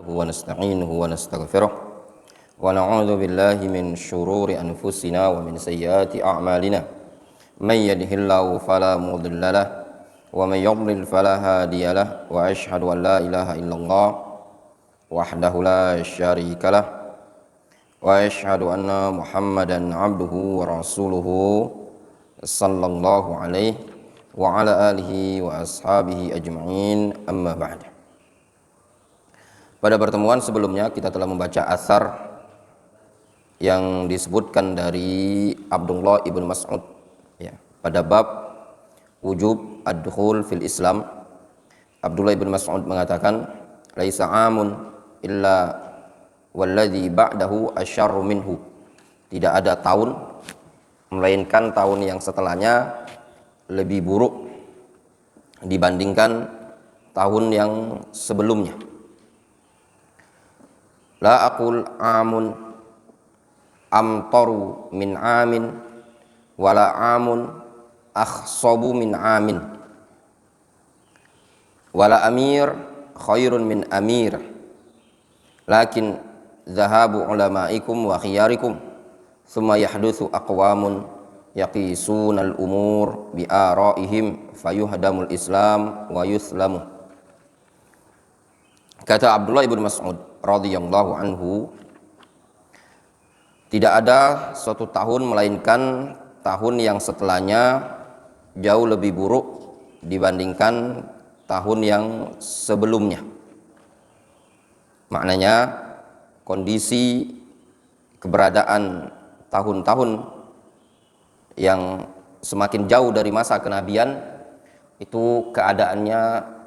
ونستعينه ونستغفره ونعوذ بالله من شرور أنفسنا ومن سيئات أعمالنا من يهده الله فلا مضل له ومن يضلل فلا هادي له وأشهد أن لا إله إلا الله وحده لا شريك له وأشهد أن محمدا عبده ورسوله صلى الله عليه وعلى آله وأصحابه أجمعين أما بعد. Pada pertemuan sebelumnya kita telah membaca asar yang disebutkan dari Abdullah ibn Mas'ud ya, pada bab wujub ad-dukhul fil Islam. Abdullah ibn Mas'ud mengatakan, laisa amun illa walladhi ba'dahu asyarru minhu. Tidak ada tahun melainkan tahun yang setelahnya lebih buruk dibandingkan tahun yang sebelumnya. La aqul amun amtaru min amin wala amun akhsabu min amin wala amir khairun min amir lakin dhahabu ulamaikum wa khiyarikum thumma yahdutsu aqwamun yaqisunal umur bi araihim fayuhdamul islam wa yuslamu. Kata Abdullah ibn Mas'ud radhiyallahu anhu, tidak ada suatu tahun melainkan tahun yang setelahnya jauh lebih buruk dibandingkan tahun yang sebelumnya. Maknanya kondisi keberadaan tahun-tahun yang semakin jauh dari masa kenabian itu keadaannya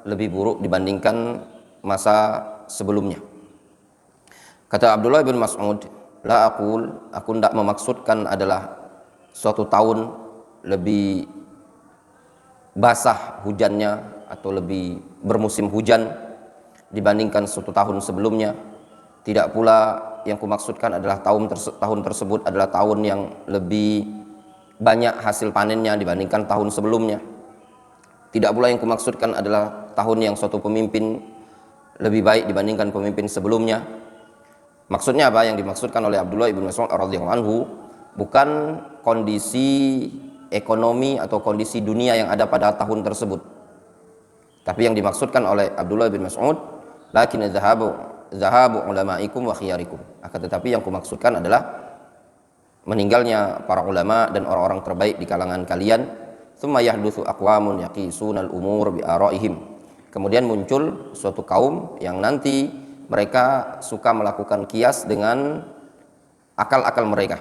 lebih buruk dibandingkan masa sebelumnya. Kata Abdullah bin Mas'ud, la aqul, aku tidak memaksudkan adalah suatu tahun lebih basah hujannya atau lebih bermusim hujan dibandingkan suatu tahun sebelumnya. Tidak pula yang kumaksudkan adalah tahun tersebut adalah tahun yang lebih banyak hasil panennya dibandingkan tahun sebelumnya. Tidak pula yang kumaksudkan adalah tahun yang suatu pemimpin lebih baik dibandingkan pemimpin sebelumnya. Maksudnya apa yang dimaksudkan oleh Abdullah ibn Mas'ud radhiyallahu anhu bukan kondisi ekonomi atau kondisi dunia yang ada pada tahun tersebut, tapi yang dimaksudkan oleh Abdullah ibn Mas'ud lakin dhahabu ulamaikum wa khiyarikum, akan tetapi yang kumaksudkan adalah meninggalnya para ulama dan orang-orang terbaik di kalangan kalian. Tsumma yahdutsu aqwamun yaqisunal umur bi araihim, kemudian muncul suatu kaum yang nanti mereka suka melakukan kias dengan akal-akal mereka.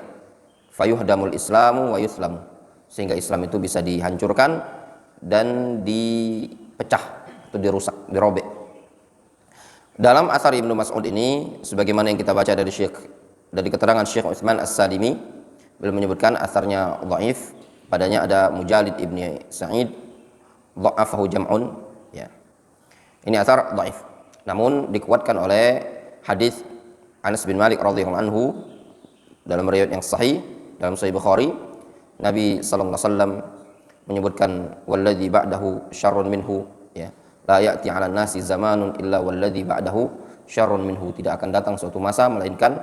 Fayuhdamul islamu wa yuslamu, sehingga Islam itu bisa dihancurkan dan dipecah atau dirusak, dirobek. Dalam asar Ibnu Mas'ud ini, sebagaimana yang kita baca dari keterangan Syekh Utsman As-Salimi, beliau menyebutkan asarnya dhaif, padanya ada Mujalid ibni Sa'id dha'afahu jam'un ya. Ini asar dhaif, namun dikuatkan oleh hadis Anas bin Malik radhiyallahu anhu dalam riwayat yang sahih dalam Sahih Bukhari. Nabi sallallahu alaihi wasallam menyebutkan walladzi ba'dahu syarrun minhu ya, la ya'ti 'alan nasi zamanun illa walladzi ba'dahu syarrun minhu. Tidak akan datang suatu masa melainkan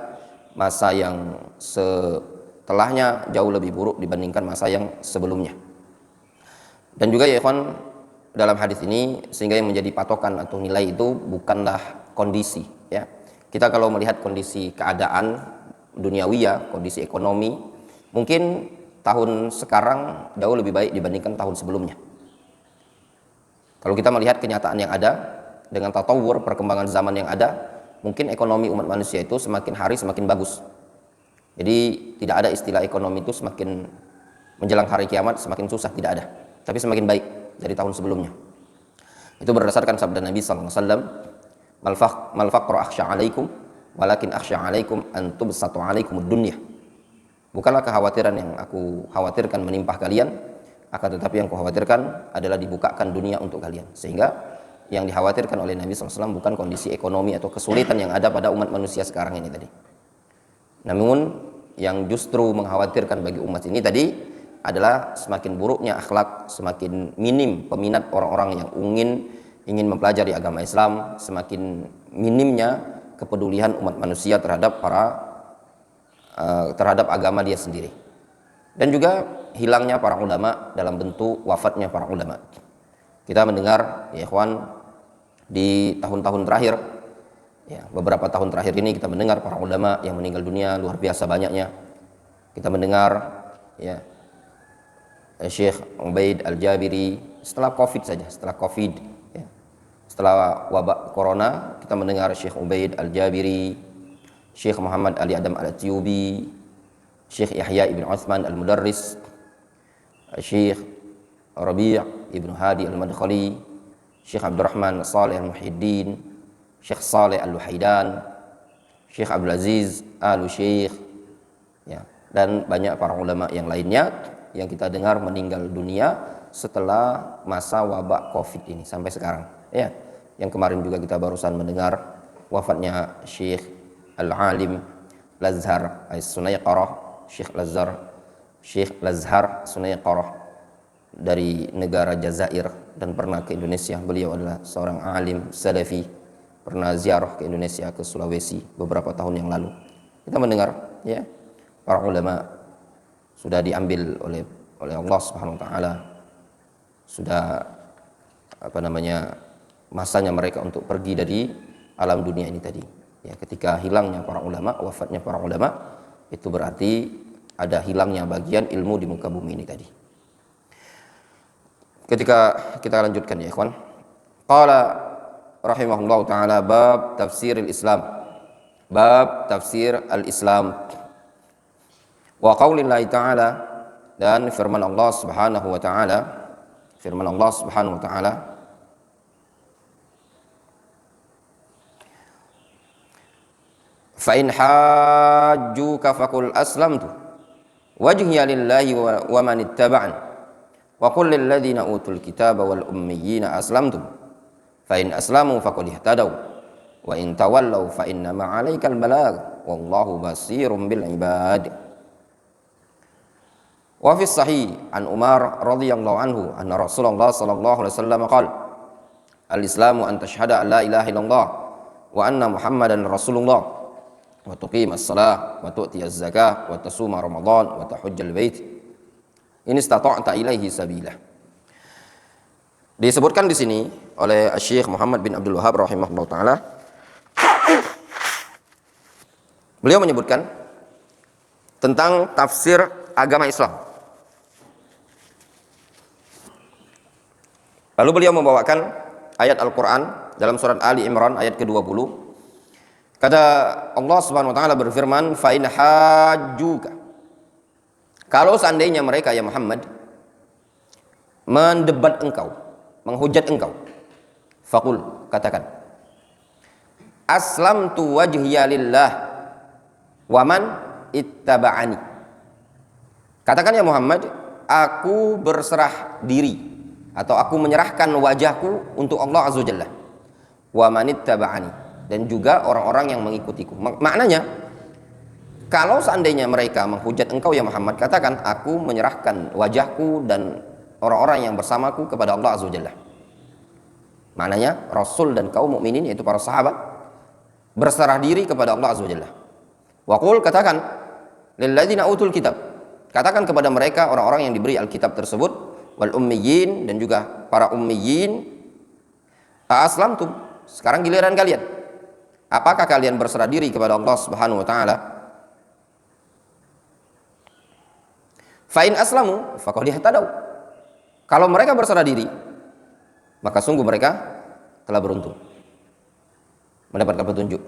masa yang setelahnya jauh lebih buruk dibandingkan masa yang sebelumnya. Dan juga ya ikhwan, dalam hadis ini sehingga yang menjadi patokan atau nilai itu bukanlah kondisi ya. Kita kalau melihat kondisi keadaan duniawiyah, kondisi ekonomi, mungkin tahun sekarang jauh lebih baik dibandingkan tahun sebelumnya. Kalau kita melihat kenyataan yang ada dengan tatawur perkembangan zaman yang ada, mungkin ekonomi umat manusia itu semakin hari semakin bagus. Jadi tidak ada istilah ekonomi itu semakin menjelang hari kiamat semakin susah, tidak ada, tapi semakin baik dari tahun sebelumnya. Itu berdasarkan sabda Nabi sallallahu alaihi wasallam, mal faqru akhsha 'alaikum walakin akhsha 'alaikum an tubsatu 'alaikumud dunya. Bukanlah kekhawatiran yang aku khawatirkan menimpa kalian, akan tetapi yang aku khawatirkan adalah dibukakan dunia untuk kalian. Sehingga yang dikhawatirkan oleh Nabi sallallahu alaihi wasallam bukan kondisi ekonomi atau kesulitan yang ada pada umat manusia sekarang ini tadi. Namun yang justru mengkhawatirkan bagi umat ini tadi adalah semakin buruknya akhlak, semakin minim peminat orang-orang yang ingin mempelajari agama Islam, semakin minimnya kepedulian umat manusia terhadap terhadap agama dia sendiri. Dan juga hilangnya para ulama dalam bentuk wafatnya para ulama. Kita mendengar ya ikhwan, di tahun-tahun terakhir, ya, beberapa tahun terakhir ini kita mendengar para ulama yang meninggal dunia luar biasa banyaknya. Kita mendengar ya Syekh Ubaid Al-Jabiri setelah Covid saja, setelah Covid, ya, setelah wabak corona, kita mendengar Syekh Ubaid Al-Jabiri, Syekh Muhammad Ali Adam Al-Atyubi, Syekh Yahya Ibn Uthman Al-Mudarris, Syekh Rabi' Ibn Hadi Al-Madkhali, Syekh Abdurrahman Saleh Al-Muhyiddin, Syekh Saleh Al-Luhaidan, Syekh Abdul Aziz Al-Syekh, ya, dan banyak para ulama yang lainnya yang kita dengar meninggal dunia setelah masa wabak Covid ini sampai sekarang. Ya, yang kemarin juga kita barusan mendengar wafatnya Syekh Al-Alim Lazhar As-Sunayqarah, Syekh Lazhar Sunayqarah dari negara Jazair dan pernah ke Indonesia. Beliau adalah seorang alim salafi, pernah ziarah ke Indonesia, ke Sulawesi beberapa tahun yang lalu. Kita mendengar ya para ulama sudah diambil oleh Allah Subhanahu wa taala, sudah masanya mereka untuk pergi dari alam dunia ini tadi. Ya, ketika hilangnya para ulama, wafatnya para ulama, itu berarti ada hilangnya bagian ilmu di muka bumi ini tadi. Ketika kita lanjutkan ya ikhwan, qala rahimahullahu taala bab tafsiril Islam, bab tafsir al-Islam. Wa qaulillahi ta'ala, dan firman Allah Subhanahu wa ta'ala, fa in hajjuka faqul aslamtu wajhiya lillahi wa man ittaba'an wa qul lil ladzina utul kitaba wal ummiyina aslamtum fa in aslamu faqad ihtadaw wa in tawallaw fa innama 'alaikal balagh wallahu basirun bil ibad. Wa fi sahih an Umar radhiyallahu anhu anna Rasulullah sallallahu alaihi wasallam qala al-islamu an tashhada an la ilaha illallah wa anna Muhammadan Rasulullah wa tuqimas shalah wa tu'tiyaz zakah wa tasuma ramadan wa tahujjal bait in istata'ta ilaihi sabila. Disebutkan di sini oleh Syekh Muhammad bin Abdul Wahhab rahimahullah taala, beliau menyebutkan tentang tafsir agama Islam. Lalu beliau membawakan ayat Al-Quran dalam surat Ali Imran ayat ke-20. Kata Allah Subhanahu wa taala berfirman, fa in hajjuka, kalau seandainya mereka ya Muhammad mendebat engkau, menghujat engkau, faqul, katakan, aslamtu wajhiya lillah wa man ittaba'ani. Katakan ya Muhammad, aku berserah diri atau aku menyerahkan wajahku untuk Allah Azza wa Jalla, wa man ittaba'ani, dan juga orang-orang yang mengikutiku. Maknanya, kalau seandainya mereka menghujat engkau ya Muhammad, katakan aku menyerahkan wajahku dan orang-orang yang bersamaku kepada Allah Azza wa Jalla. Maknanya Rasul dan kaum mukminin yaitu para sahabat berserah diri kepada Allah Azza wa Jalla. Wa qul, katakan, lil ladzina utul kitab, katakan kepada mereka orang-orang yang diberi Alkitab tersebut, wal ummiyin, dan juga para ummiyin, aslamtum, sekarang giliran kalian. Apakah kalian berserah diri kepada Allah Subhanahu wa taala? Fa in aslamu faqad ihtadaw. Kalau mereka berserah diri, maka sungguh mereka telah beruntung, mendapatkan petunjuk.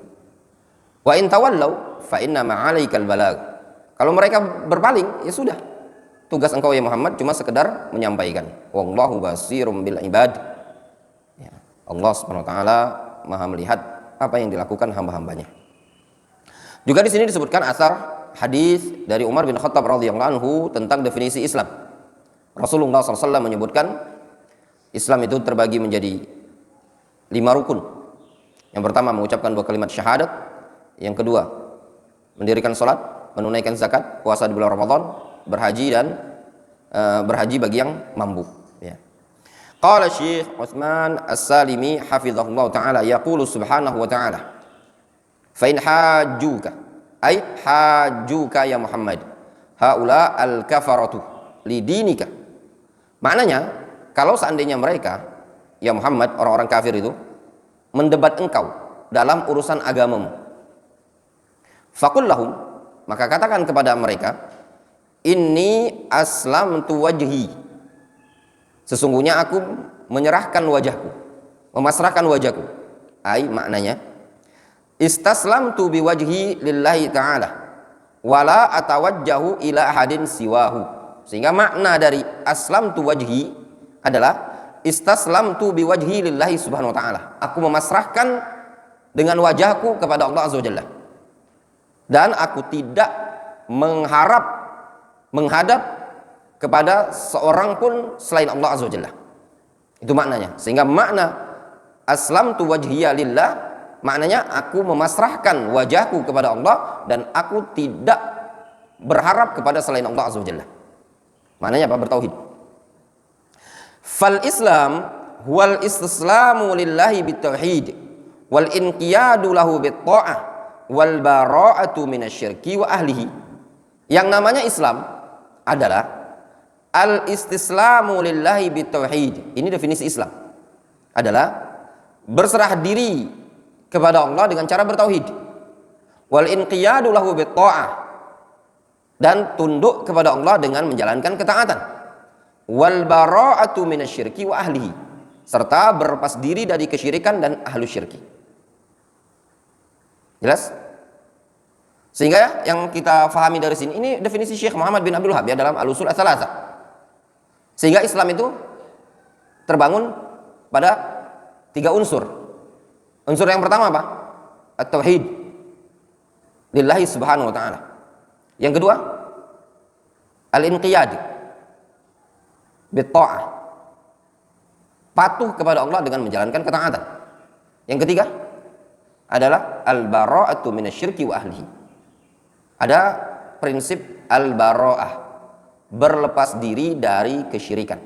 Wa in tawallaw fa inna ma'alaikal balagh. Kalau mereka berpaling, ya sudah, tugas engkau ya Muhammad cuma sekedar menyampaikan. Wallahu basirum bil ibad. Ya, Allah Subhanahu wa taala Maha melihat apa yang dilakukan hamba-hambanya. Juga di sini disebutkan asar hadis dari Umar bin Khattab radhiyallahu anhu tentang definisi Islam. Rasulullah SAW menyebutkan Islam itu terbagi menjadi 5 rukun. Yang pertama mengucapkan 2 kalimat syahadat. Yang kedua mendirikan salat, menunaikan zakat, puasa di bulan Ramadan, berhaji dan berhaji bagi yang mampu. Ya. Qala Syekh Utsman As-Salimi hafizahullah taala yaqulu subhanahu wa taala. fa in hajjuka ay hajjuka ya Muhammad haula al-kafaratu lidinika. Maknanya, kalau seandainya mereka ya Muhammad, orang-orang kafir itu mendebat engkau dalam urusan agamamu, faqul lahum, maka katakan kepada mereka, inni aslamtu wajhi, sesungguhnya aku menyerahkan wajahku, memasrahkan wajahku. Ai maknanya istaslamtu biwajhi lillahi ta'ala wala atawajjahu ila ahadin siwahu. Sehingga makna dari aslamtu wajhi adalah istaslamtu biwajhi lillahi subhanahu wa ta'ala, aku memasrahkan dengan wajahku kepada Allah azza wa jalla, dan aku tidak menghadap kepada seorang pun selain Allah azza wa jalla. Itu maknanya. Sehingga makna aslamtu wajhiya lillah, maknanya aku memasrahkan wajahku kepada Allah dan aku tidak berharap kepada selain Allah azza wa jalla. Maknanya apa? Bertauhid. Fal Islam huwal istislamu lillahi bitauhid wal inqiyadu lahu bitta'ah wal bara'atu minasyirki wa ahlihi. Yang namanya Islam adalah al istislamu lillahi bitauhid. Ini definisi Islam. Adalah berserah diri kepada Allah dengan cara bertauhid. Wal inqiyadu lahu bitta'ah, dan tunduk kepada Allah dengan menjalankan ketaatan. Wal bara'atu minasyirki wa ahlihi, serta berlepas diri dari kesyirikan dan ahlu syirki. Jelas? Sehingga yang kita fahami dari sini, ini definisi Syekh Muhammad bin Abdul Wahhab ya dalam Al-Usul Ats-Tsalatsah. Sehingga Islam itu terbangun pada 3 unsur. Unsur yang pertama apa? At-tauhid lillahi subhanahu wa ta'ala. Yang kedua, al-inqiyad bitta'ah, patuh kepada Allah dengan menjalankan ketaatan. Yang ketiga adalah al-bara'atu minasyirki wa ahlihi. Ada prinsip al-bara'ah, berlepas diri dari kesyirikan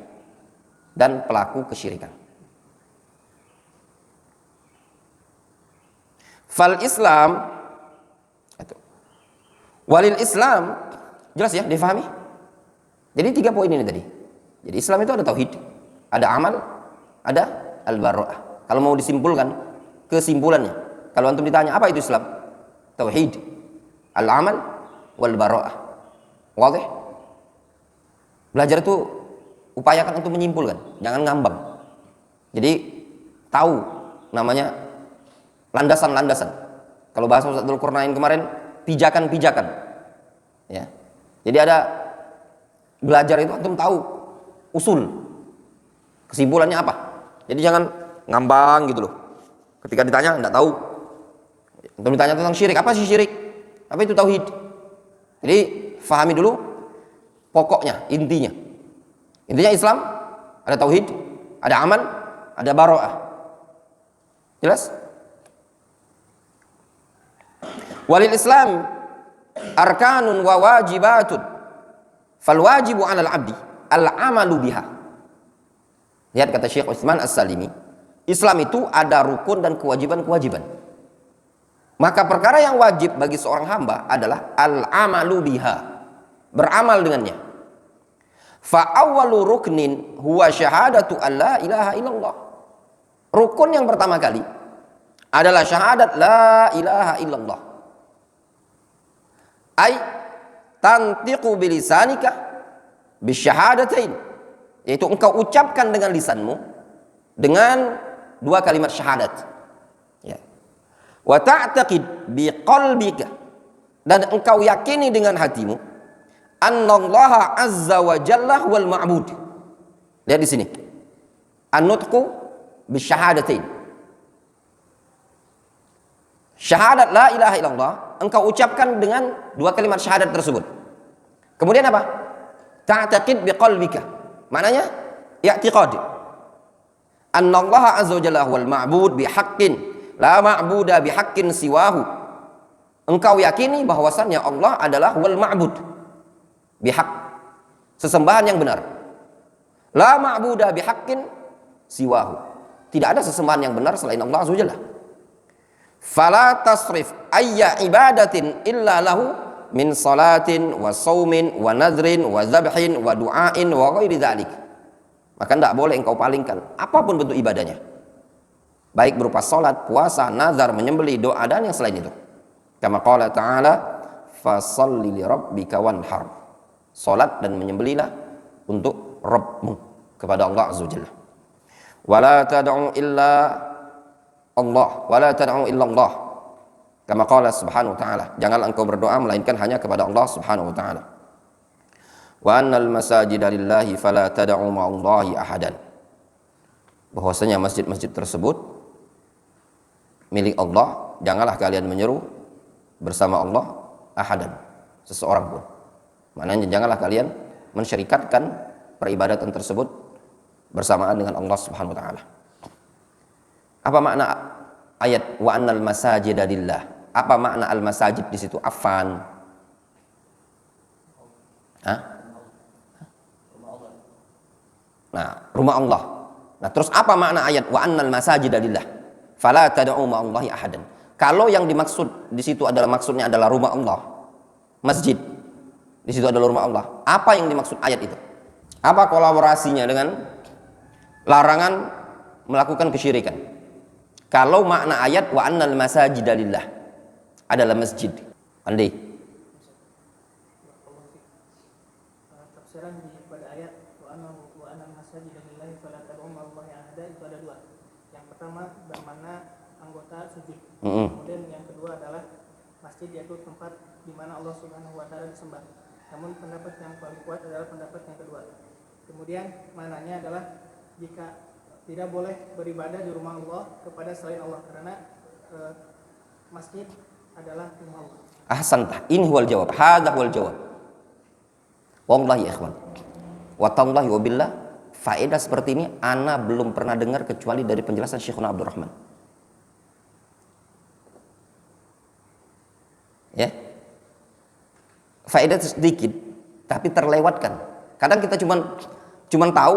dan pelaku kesyirikan. Fal Islam, walil Islam, jelas ya, difahami. Jadi 3 poin ini tadi. Jadi Islam itu ada tauhid, ada amal, ada al-bara'ah. Kalau mau disimpulkan kesimpulannya, kalau antum ditanya apa itu Islam? Tauhid, al-amal, wal bara'ah. Wadah? Belajar itu upayakan untuk menyimpulkan, jangan ngambang. Jadi tahu namanya landasan-landasan. Kalau bahasa Ustaz Dzulqarnain kemarin, pijakan-pijakan. Ya. Jadi ada belajar itu antum tahu usul, kesimpulannya apa. Jadi jangan ngambang gitu loh. Ketika ditanya enggak tahu. Antum ditanya tentang syirik, apa sih syirik? Apa itu tauhid? Jadi fahami dulu pokoknya, intinya. Intinya Islam ada tauhid, ada amal, ada bara'ah. Jelas? Walil Islam arkanun wa wajibatun fal wajibu 'alal 'abdi al-'amalu biha. Lihat kata Syekh Utsman As-Salimi, Islam itu ada rukun dan kewajiban-kewajiban. Maka perkara yang wajib bagi seorang hamba adalah al-'amalu biha, beramal dengannya. Fa awwalu ruknin huwa syahadatu alla ilaha illallah. Rukun yang pertama kali adalah syahadat la ilaha illallah. Ai tantiqu bilisanika bisyahadatain, yaitu engkau ucapkan dengan lisanmu dengan 2 kalimat syahadat, ya. Wa ta'taqid biqalbika, dan engkau yakini dengan hatimu annallaha azza wa jalla wal ma'bud. Lihat di sini, an-nutqu bisyahadatain, syahadat la ilaha illallah engkau ucapkan dengan 2 kalimat syahadat tersebut. Kemudian apa? Ta'taqid biqalbika, maknanya i'tiqad annallaha azza wa jalla wal ma'bud bihaqqin la ma'buda bihaqqin siwahu. Engkau yakini bahwasannya Allah adalah wal ma'bud, bihaq, sesembahan yang benar. La ma'buda bihaqqin siwahu, tidak ada sesembahan yang benar selain Allah azza wa jalla. Fala tasrif ayya ibadatin illa lahu min salatin wa saumin wa nadrin wa zabhin wa du'ain wa ghairi dzalik. Maka tidak boleh engkau palingkan apapun bentuk ibadahnya, baik berupa salat, puasa, nazar, menyembelih, doa dan yang selain itu. Kama qala ta'ala fasalli li rabbika wanhar. Salat dan menyembelihlah untuk Rabbmu, kepada Allah Azza wa Jalla. Wala tad'u illa Allah, wala tad'u illa Allah. Kama qala subhanahu wa ta'ala, janganlah engkau berdoa melainkan hanya kepada Allah subhanahu wa ta'ala. Wa annal masajida lillahi fala tad'u ma'allahi ahadan. Bahwasanya masjid-masjid tersebut milik Allah, janganlah kalian menyeru bersama Allah ahadan, seseorang pun. Maknanya janganlah kalian mensyirikatkan peribadatan tersebut bersamaan dengan Allah Subhanahu wa taala. Apa makna ayat wa annal masajida lillah? Apa makna al masajid di situ? Afan. Hah? Nah, rumah Allah. Nah, terus apa makna ayat wa annal masajida lillah? Fala tad'u ma'allahi ahadan. Kalau yang dimaksud di situ adalah maksudnya adalah rumah Allah, masjid. Di situ adalah rumah Allah. Apa yang dimaksud ayat itu? Apa kolaborasinya dengan larangan melakukan kesyirikan? Kalau makna ayat wa annal masajida lillah adalah masjid. Andi. Tafsiran pada ayat wa annal masajida lillah fala tad'u ma'allahi ahada itu ada dua. Yang pertama bermakna anggota sujud. Kemudian yang kedua adalah masjid, yaitu tempat di mana Allah Subhanahu wa taala disembah. Namun pendapat yang paling kuat adalah pendapat yang kedua. Kemudian maknanya adalah jika tidak boleh beribadah di rumah Allah kepada selain Allah, karena masjid adalah rumah Allah. Ahsantah, ini huwal jawab. Hadza huwal jawab. Wallahi ya ikhwan, wa tallahi wa billah, faedah seperti ini ana belum pernah dengar kecuali dari penjelasan Syekhuna Abdul Rahman. Ya, faedah sedikit tapi terlewatkan. Kadang kita cuman tahu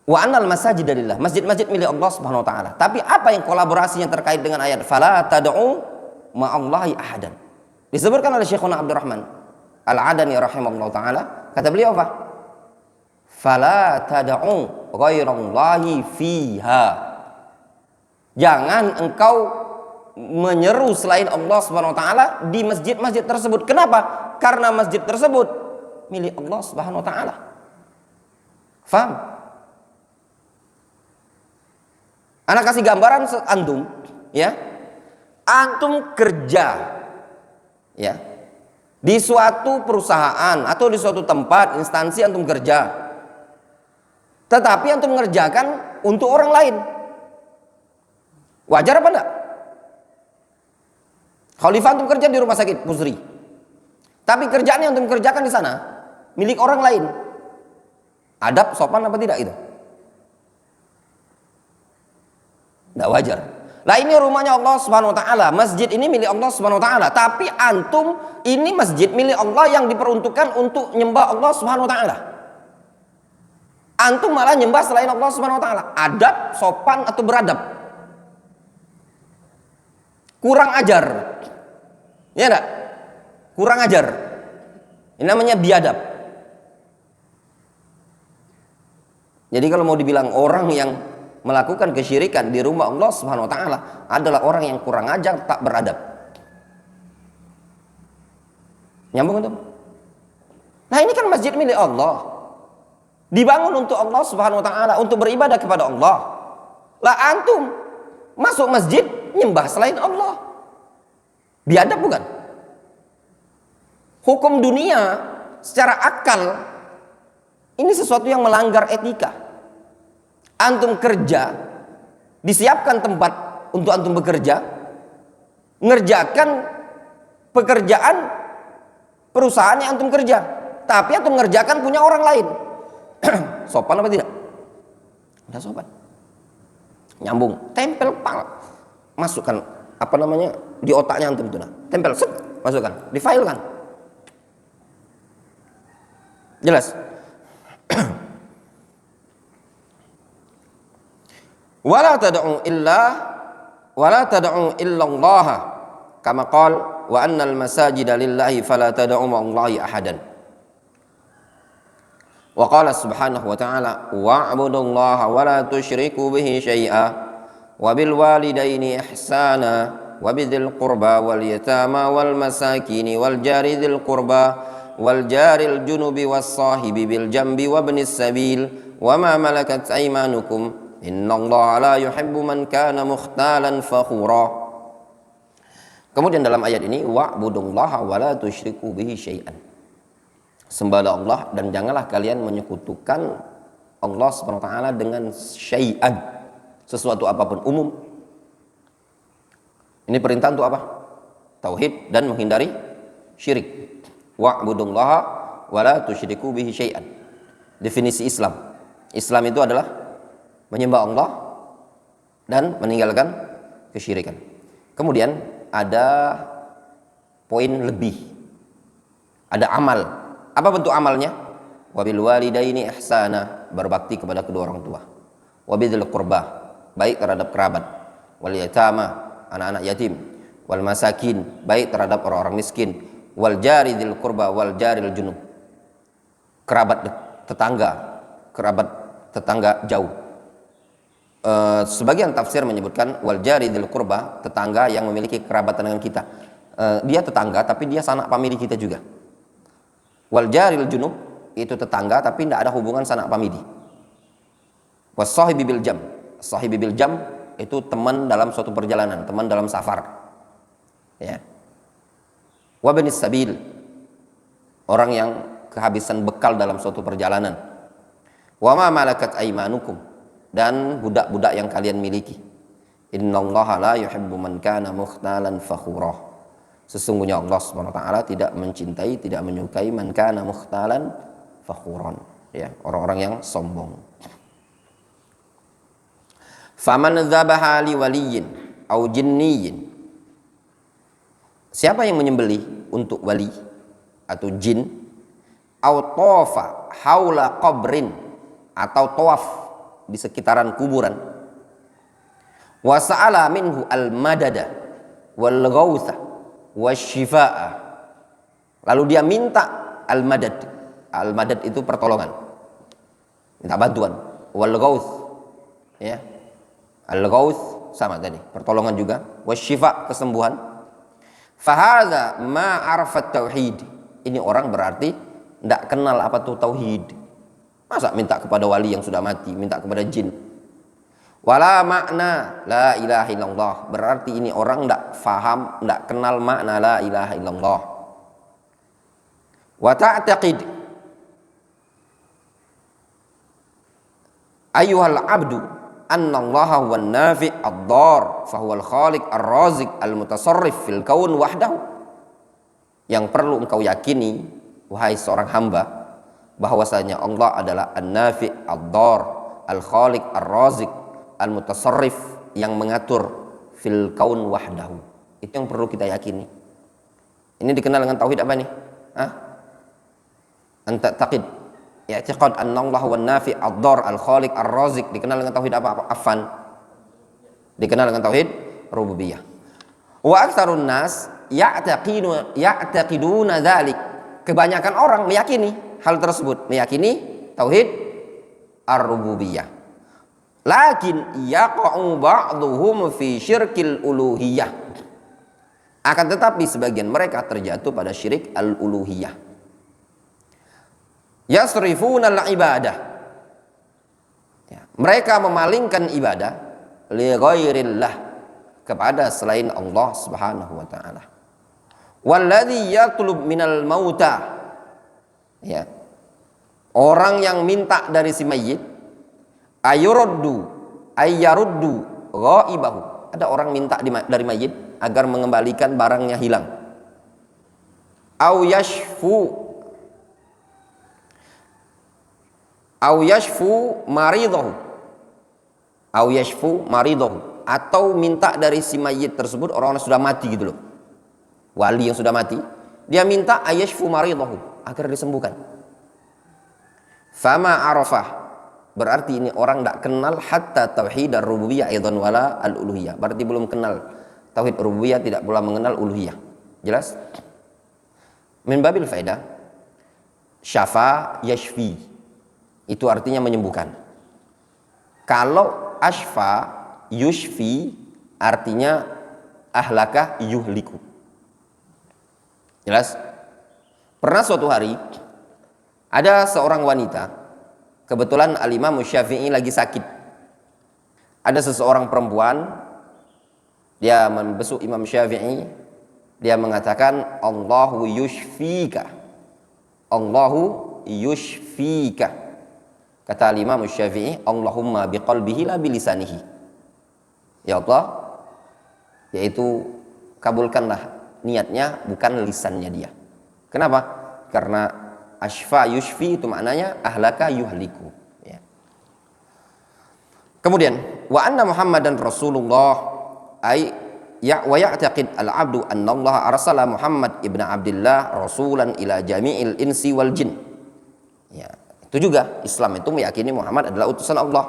wa annal masajida lillah, masjid-masjid milik Allah Subhanahu wa taala. Tapi apa yang kolaborasinya terkait dengan ayat fala tad'u ma'allahi ahadan? Disebutkan oleh Syekhuna Abdul Rahman Al-Adani rahimahullah taala, kata beliau apa? Fala tad'u ghairallahi fiha. Jangan engkau menyeru selain Allah Subhanahu wa taala di masjid-masjid tersebut. Kenapa? Karena masjid tersebut milik Allah Subhanahu wa taala. Faham? Anak kasih gambaran antum, ya. Antum kerja, ya, di suatu perusahaan atau di suatu tempat instansi antum kerja. Tetapi antum mengerjakan untuk orang lain. Wajar apa enggak? Khalifah antum kerja di rumah sakit Pusri. Tapi kerjaan yang antum kerjakan di sana milik orang lain. Adab sopan apa tidak itu? Tidak wajar. Lah ini rumahnya Allah Subhanahu wa taala, masjid ini milik Allah Subhanahu wa taala, tapi antum ini masjid milik Allah yang diperuntukkan untuk nyembah Allah Subhanahu wa taala. Antum malah nyembah selain Allah Subhanahu wa taala. Adab, sopan atau beradab? Kurang ajar. Ya enggak? Kurang ajar. Ini namanya biadab. Jadi kalau mau dibilang orang yang melakukan kesyirikan di rumah Allah Subhanahu wa taala adalah orang yang kurang ajar, tak beradab. Nyambung itu? Nah, ini kan masjid milik Allah. Dibangun untuk Allah Subhanahu wa taala, untuk beribadah kepada Allah. Lah antum masuk masjid nyembah selain Allah. Biadab bukan? Hukum dunia secara akal ini sesuatu yang melanggar etika. Antum kerja, disiapkan tempat untuk antum bekerja, ngerjakan pekerjaan perusahaan yang antum kerja, tapi antum ngerjakan punya orang lain. Sopan apa tidak? Tidak sopan. Nyambung, tempel pal, masukkan apa namanya di otaknya antum itu, tempel, set, masukkan, di file kan, jelas. Wala tad'u illa wala tad'u illa Allah kama qala wa annal masajida lillahi fala tad'u ma'allahi ahadan. Wa qala subhanahu wa ta'ala wa'budullaha wa la tusyriku bihi syai'a wa bil walidaini ihsana wa bidzil qurba wal yatama wal masakin wal jari dzil qurba wal jaril junubi was sahibi bil jambi wa ibnis sabil wa ma malakat aymanukum innallaha la yuhibbu man kana mukhtalan fakhura. Kemudian dalam ayat ini wa'budullaha wa la tusyriku bihi syai'an. Sembahlah Allah dan janganlah kalian menyekutukan Allah Subhanahu wa taala dengan syai'an, sesuatu apapun umum. Ini perintah untuk apa? Tauhid dan menghindari syirik. Wa'budullaha wa la tusyriku bihi syai'an. Definisi Islam. Islam itu adalah menyembah Allah dan meninggalkan kesyirikan. Kemudian ada poin lebih. Ada amal. Apa bentuk amalnya? Wabil walidaini ihsana, berbakti kepada kedua orang tua. Wabidzil qurba, baik terhadap kerabat. Wal yatama, anak-anak yatim. Wal masakin, baik terhadap orang-orang miskin. Wal jari dzil qurba wal jaril junub, kerabat tetangga jauh. Sebagian tafsir menyebutkan wal jari dzil qurba, tetangga yang memiliki kerabatan dengan kita. Dia tetangga tapi dia sanak famili kita juga. Wal jaril junub, itu tetangga tapi tidak ada hubungan sanak famili. Was sahibi bil jam, sahibi bil jam itu teman dalam suatu perjalanan, teman dalam safar. Ya. Wa ibnis sabil, orang yang kehabisan bekal dalam suatu perjalanan. Wa ma malakat aymanukum, dan budak-budak yang kalian miliki. Innallaha la yuhibbu man kana mukhtalan fakhura. Sesungguhnya Allah Subhanahu wa taala tidak mencintai, tidak menyukai man kana mukhtalan fakhuran, ya, orang-orang yang sombong. Faman dzabaha li waliyyin au jinniyyin, siapa yang menyembelih untuk wali atau jin, au tawafa haula qabrin, atau tawaf di sekitaran kuburan, wa sa'ala minhu al-madada wal ghautha wasyifaa, lalu dia minta al-madad. Al-madad itu pertolongan, minta bantuan. Wal ghauth, ya, al-ghauth sama tadi, pertolongan juga. Wasyifa, kesembuhan. Fahadha ma arafat tauhid, ini orang berarti tidak kenal apa itu tauhid. Masa minta kepada wali yang sudah mati, minta kepada jin. Wala makna la ilaha illallah, berarti ini orang tidak faham, tidak kenal makna la ilaha illallah. Wa ta'taqid ayyuhal abdu anna allaha huwan nafi' ad-dar fa huwal khaliq ar-raziq al-mutasarrif fil kaun wahdahu. Yang perlu engkau yakini wahai seorang hamba, bahwasanya Allah adalah an-nafi' ad-dar, al-khaliq ar-raziq al-mutasarrif, yang mengatur fil kaun wahdahu. Itu yang perlu kita yakini. Ini dikenal dengan tauhid apa nih? Anta taqid i'tiqad anna Allah huwan nafi' ad-dar al-khaliq ar-raziq, dikenal dengan tauhid apa? Afan. Dikenal dengan tauhid rububiyah. Wa aktsarun nas ya'taqiduna dzalik. Kebanyakan orang meyakini hal tersebut, meyakini tauhid ar-rububiyah. Lakin yaqa'u ba'dhum fi syirkil uluhiyah. Akan tetapi sebagian mereka terjatuh pada syirik al-uluhiyah. Yasrifuna al-ibadah, ya, mereka memalingkan ibadah li ghairillah, kepada selain Allah Subhanahu wa taala. Walladzi yatlub minal mauta, ya, orang yang minta dari si mayit, ayuruddu ghaibahu, ada orang minta dari mayit agar mengembalikan barangnya hilang. Au yashfu maridahu, atau minta dari si mayit tersebut, orang yang sudah mati gitu loh, wali yang sudah mati, dia minta ayashfu maridahu, agar disembuhkan. Fama arafah berarti ini orang tidak kenal hatta tauhid ar-rububiyah aidan wala al-uluhiyah. Berarti belum kenal tauhid rububiyah, tidak pula mengenal uluhiyah. Jelas? Min babil faedah, syafa yashfi, itu artinya menyembuhkan. Kalau ashfa yushfi artinya ahlaka yuhliku. Jelas? Pernah suatu hari ada seorang wanita, kebetulan Al-Imam Syafi'i lagi sakit. Ada seseorang perempuan, dia membesuk Imam Syafi'i, dia mengatakan Allahu yushfika, Allahu yushfika. Kata Imam Syafi'i, Allahumma biqalbihi la bilisanihi. Ya Allah, yaitu kabulkanlah niatnya, bukan lisannya dia. Kenapa? Karena ashfa yushfi itu maknanya ahlaka yuhliku, ya. Kemudian wa anna Muhammadan Rasulullah, ay ya wa ya'taqid al-'abdu anna Allah arsala Muhammad ibn Abdullah rasulan ila jami'il insi wal jin. Ya, itu juga Islam itu meyakini Muhammad adalah utusan Allah.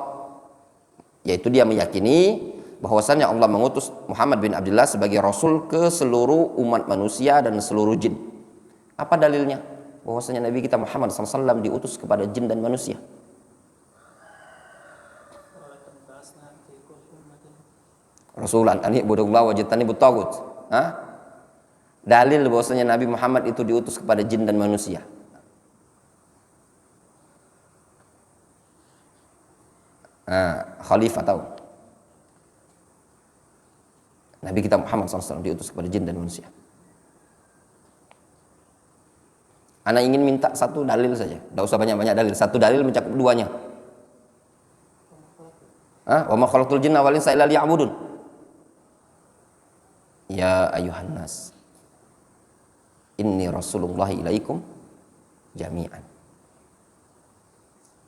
Yaitu dia meyakini bahwasanya Allah mengutus Muhammad bin Abdullah sebagai rasul ke seluruh umat manusia dan seluruh jin. Apa dalilnya? Bahwasanya Nabi kita Muhammad SAW diutus kepada jin dan manusia. Rasulan ani budullah wajtani butagut. Dalil bahwasanya Nabi Muhammad itu diutus kepada jin dan manusia. Khalifah tahu. Nabi kita Muhammad SAW diutus kepada jin dan manusia. Anak ingin minta satu dalil saja, tidak usah banyak-banyak dalil. Satu dalil mencakup duanya. Wa ma khalaqtul jinna wal insa illa liya'budun. Ya ayuhan nas, inni rasulullah ilaikum jami'an.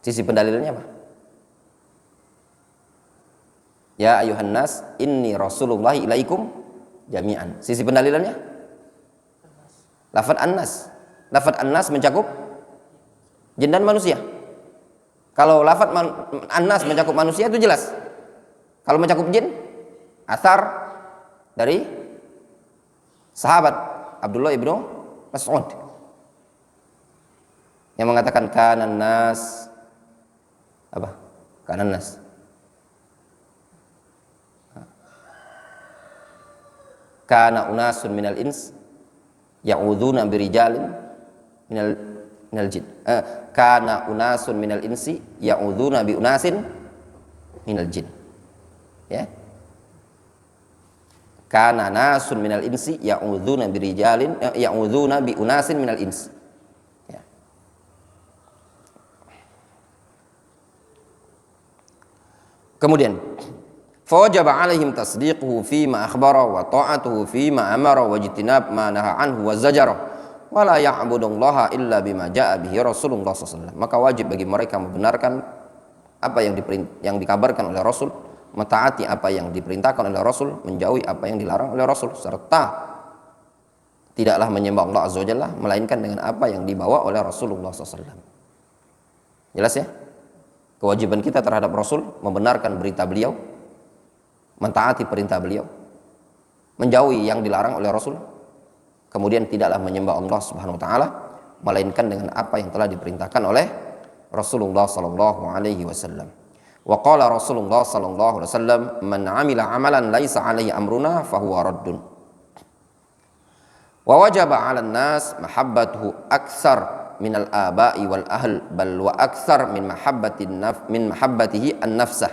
Sisi pendalilannya apa? Ya ayuhan nas, inni rasulullah ilaikum jami'an. Sisi pendalilannya? Lafaz an-nas. Lafaz an-nas mencakup jin dan manusia. Kalau lafaz an-nas mencakup manusia itu jelas. Kalau mencakup jin, athar dari sahabat Abdullah ibnu Mas'ud yang mengatakan kanan nas apa? Kanan nas. Kana unasun minal ins ya'udzuuna birijalin minal jin. Kana unasun minal insi ya'udzuuna bi unasin minal jin. Ya. Kana nasun minal insi ya'udzuuna birijalin ya'udzuuna bi unasin minal ins. Ya. Kemudian fawajaba alaihim tasdiquhu fima akhbara wa ta'atuhu fima amara wa ijtinab ma naha anhu wa zajara wa la ya'budullaha illa bima ja'a bihi Rasulullah SAW. Maka wajib bagi mereka membenarkan apa yang dikabarkan oleh Rasul, mentaati apa yang diperintahkan oleh Rasul, menjauhi apa yang dilarang oleh Rasul, serta tidaklah menyembah Allah Azza wa Jalla melainkan dengan apa yang dibawa oleh Rasulullah SAW. Jelas ya? Kewajiban kita terhadap Rasul membenarkan berita beliau, mentaati perintah beliau, menjauhi yang dilarang oleh Rasul, kemudian tidaklah menyembah Allah Subhanahu wa taala melainkan dengan apa yang telah diperintahkan oleh Rasulullah sallallahu alaihi wasallam. Wa qala Rasulullah sallallahu alaihi wasallam, "Man 'amila 'amalan laisa 'alaihi amruna fahuwa raddun." Wa wajaba 'alan nas mahabbatuhu aktsar min al-aba'i wal ahl bal wa aktsar min mahabbatihi an-nafsah.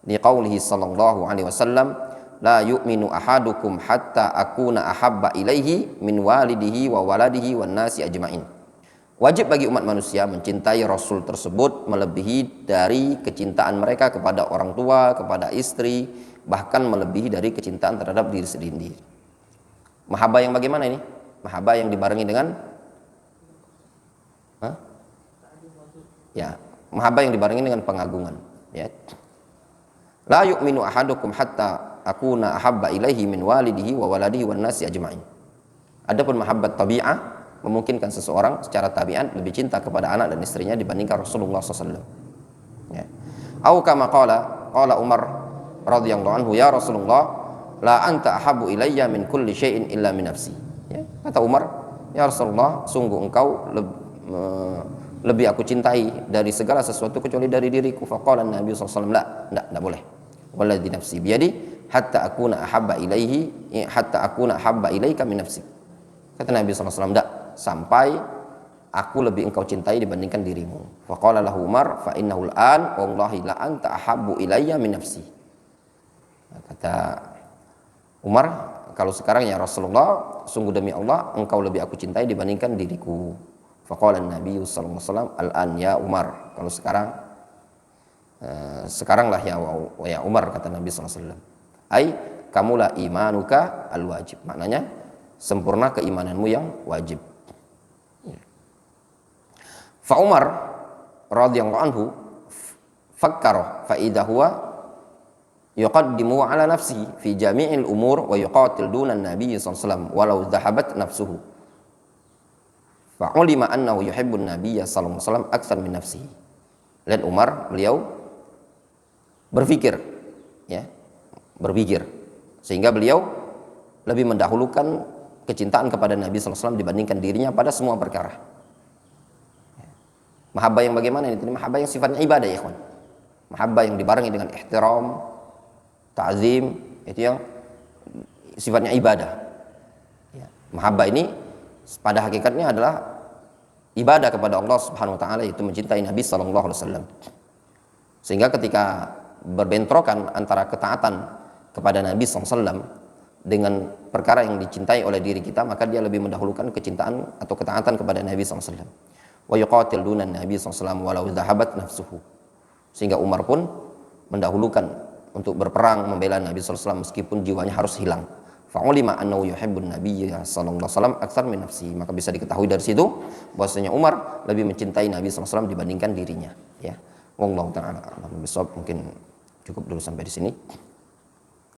Di qaulihi sallallahu alaihi wasallam, la yu'minu ahadukum hatta akuna ahabba ilaihi min walidihi wa waladihi wan nasi ajmain. Wajib bagi umat manusia mencintai Rasul tersebut melebihi dari kecintaan mereka kepada orang tua, kepada istri, bahkan melebihi dari kecintaan terhadap diri sendiri. Mahabbah yang bagaimana ini? Mahabbah yang dibarengi dengan ya, mahabbah yang dibarengi dengan pengagungan, ya. La yu'minu ahadukum hatta akuna ahabba ilaihi min walidihi wa waladihi wan nasi ajma'in. Adapun mahabbat tabi'ah memungkinkan seseorang secara tabiat lebih cinta kepada anak dan istrinya dibandingkan Rasulullah SAW. Ya. Au kama qala Umar radhiyallahu anhu, ya Rasulullah, la anta ahabbu ilayya min kulli syai'in illa min nafsi. Ya, kata Umar, ya Rasulullah, sungguh engkau lebih aku cintai dari segala sesuatu kecuali dari diriku. Faqala Nabi SAW, tidak boleh. Walladzi nafsi biyadi hatta akuna ahabba ilaika min nafsi. Kata Nabi SAW, tidak, sampai aku lebih engkau cintai dibandingkan dirimu. Faqala lahu Umar, fa innahu al-an wallahi la anta ahabbu ilayya min nafsi. Kata Umar, kalau sekarang ya Rasulullah, sungguh demi Allah engkau lebih aku cintai dibandingkan diriku. Faqala Nabi sallallahu alaihi wasallam, al-an ya Umar. Kalau sekaranglah ya Umar, kata Nabi sallallahu alaihi wasallam. Ai kamulah imanuka al-wajib. Maknanya sempurna keimananmu yang wajib. Fa Umar radhiyallahu anhu fakkara fa idza huwa yuqaddimu ala nafsi fi jami'il umur wa yuqatil duna an-nabi sallallahu alaihi wasallam walau dhahabat nafsuhu. Fa'ulima annahu yuhibbun nabiyya sallallahu alaihi wasallam aktsar min nafsihi. Lihat Umar, beliau berpikir sehingga beliau lebih mendahulukan kecintaan kepada Nabi sallallahu alaihi wasallam dibandingkan dirinya pada semua perkara. Mahabbah yang bagaimana ini? Mahabbah yang sifatnya ibadah ya ikhwan. Mahabbah yang dibarengi dengan ihtiram, ta'zim, itu yang sifatnya ibadah. Mahabbah ini pada hakikatnya adalah ibadah kepada Allah Subhanahu wa taala, yaitu mencintai Nabi sallallahu alaihi wasallam. Sehingga ketika berbentrokan antara ketaatan kepada Nabi sallallahu alaihi wasallam dengan perkara yang dicintai oleh diri kita, maka dia lebih mendahulukan kecintaan atau ketaatan kepada Nabi sallallahu alaihi wasallam. Wa yuqatil dunan Nabi sallallahu alaihi wasallam walau dhahabat nafsuhu. Sehingga Umar pun mendahulukan untuk berperang membela Nabi sallallahu alaihi wasallam meskipun jiwanya harus hilang. Fa'ulima annahu yuhibbun nabiyya sallallahu alaihi wasallam aktsar min nafsi. Maka bisa diketahui dari situ bahwasanya Umar lebih mencintai Nabi sallallahu alaihi wasallam dibandingkan dirinya, ya. Wallahu taala a'lam bishawab. Mungkin cukup dulu sampai di sini.